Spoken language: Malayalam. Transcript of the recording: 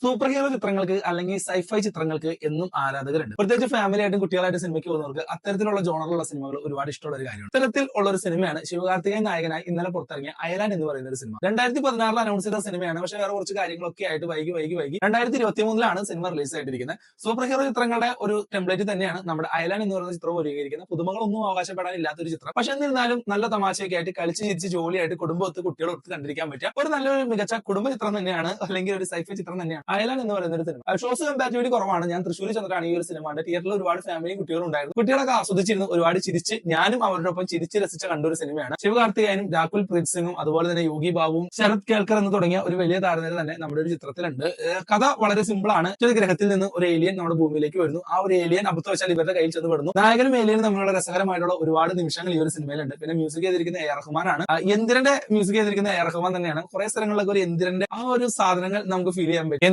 സൂപ്പർ ഹീറോ ചിത്രങ്ങൾക്ക് അല്ലെങ്കിൽ സൈഫൈ ചിത്രങ്ങൾക്ക് എന്നും ആരാധകരുണ്ട്. പ്രത്യേകിച്ച് ഫാമിലി ആയിട്ടും കുട്ടികളായിട്ട് സിനിമയ്ക്ക് പോകുന്നവർക്ക് അത്തരത്തിലുള്ള ജോണറിലുള്ള സിനിമകൾ ഒരുപാട് ഇഷ്ടമുള്ള ഒരു കാര്യമാണ്. ഇത്തരത്തിൽ ഉള്ള ഒരു സിനിമയാണ് ശിവകാർത്തികേയൻ നായകനായി ഇന്നലെ പുറത്തിറങ്ങിയ അയലാൻ എന്ന് പറയുന്ന ഒരു സിനിമ. 2016 അനൗൺസ് ചെയ്ത സിനിമയാണ്. പക്ഷേ വേറെ കുറച്ച് കാര്യങ്ങളൊക്കെ ആയിട്ട് വൈകി 2023 സിനിമ റിലീസ് ആയിട്ടിരിക്കുന്നത്. സൂപ്പർ ഹീറോ ചിത്രങ്ങളുടെ ഒരു ടെംപ്ലേറ്റ് തന്നെയാണ് നമ്മുടെ അയലാൻ എന്ന് പറയുന്ന ചിത്രം ഒരുങ്ങിയിരിക്കുന്നത്. പുതുമകളൊന്നും അവകാശപ്പെടാനില്ലാത്ത ഒരു ചിത്രം. പക്ഷെ എന്നിരുന്നാലും നല്ല തമാശയൊക്കെ ആയിട്ട് കളിച്ച് ചിരിച്ച് ജോലിയായിട്ട് കുടുംബത്ത് കുട്ടികളൊത്ത് കണ്ടിരിക്കാൻ പറ്റിയ ഒരു നല്ലൊരു മികച്ച കുടുംബ ചിത്രം തന്നെയാണ്, അല്ലെങ്കിൽ ഒരു സൈഫൈ ചിത്രം തന്നെയാണ് അയലാൻ എന്ന് പറയുന്ന ഒരു സിനിമ. ഷോസ് കമ്പാരിറ്റീവ്ലി കുറവാണ്. ഞാൻ തൃശ്ശൂർ ചെന്നിട്ടാണ് ഈ ഒരു സിനിമ കണ്ടത്. തിയേറ്ററിൽ ഒരുപാട് ഫാമിലിയും കുട്ടികളും ഉണ്ടായിരുന്നു. കുട്ടികളൊക്കെ ആസ്വദിച്ചിരുന്നു, ഒരുപാട് ചിരിച്ച് ഞാനും അവരുടെ ഒപ്പം ചിരിച്ച് രസിച്ച കണ്ടൊരു സിനിമയാണ്. ശിവകാർത്തികേയനും രാഹുൽ പ്രീത് സിംഗും അതുപോലെ തന്നെ യോഗി ബാബുവും ശരത് കേൽക്കർ എന്ന് തുടങ്ങിയ ഒരു വലിയ താരനിര തന്നെ നമ്മുടെ ഒരു ചിത്രത്തിലുണ്ട്. കഥ വളരെ സിമ്പിൾ ആണ്. ഒരു ഗ്രഹത്തിൽ നിന്ന് ഒരു ഏലിയൻ നമ്മുടെ ഭൂമിയിലേക്ക് വരുന്നു. ആ ഒരു ഏലിയൻ അബദ്ധവശാൽ ഇവരുടെ കയ്യിൽ ചെന്ന് പെടുന്നു. നായകനും ഏലിയനും തമ്മിലുള്ള രസകരമായിട്ടുള്ള ഒരുപാട് നിമിഷങ്ങൾ ഈ ഒരു സിനിമയിലുണ്ട്. പിന്നെ മ്യൂസിക് ചെയ്തിരിക്കുന്ന എ റഹ്മാനാണ്. യന്ത്രന്റെ മ്യൂസിക് ചെയ്തിരിക്കുന്ന എ റഹ്മാൻ തന്നെയാണ്. കുറെ സ്ഥലങ്ങളിലൊക്കെ ഒരു യന്ത്രന്റെ ആ ഒരു സാധനങ്ങൾ നമുക്ക് ഫീൽ ചെയ്യാൻ പറ്റും.